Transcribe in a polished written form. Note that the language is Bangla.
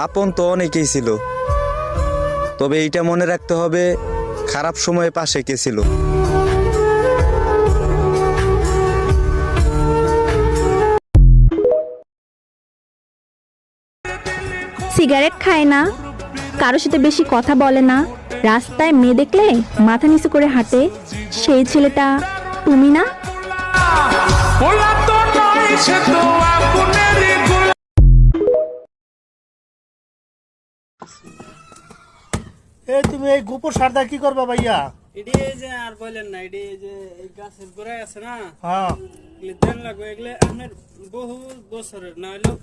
আপন তো অনেকেই ছিল, তবে এইটা মনে রাখতে হবে খারাপ সময়ে পাশে কে ছিল। সিগারেট খায় না, কারোর সাথে বেশি কথা বলে না, রাস্তায় মেয়ে দেখলে মাথা নিচু করে হাঁটে, সেই ছেলেটা তুমি না? তুমি এই গোপর সারদা কি করবা ভাইয়া? এডি এই যে আর বলেন না, এডি এই যে এই গাছের গোড়ায় আছে না, হ্যাঁ এগুলি দেন লাগবে। এগুলো আপনার বহু বছরের না হলেও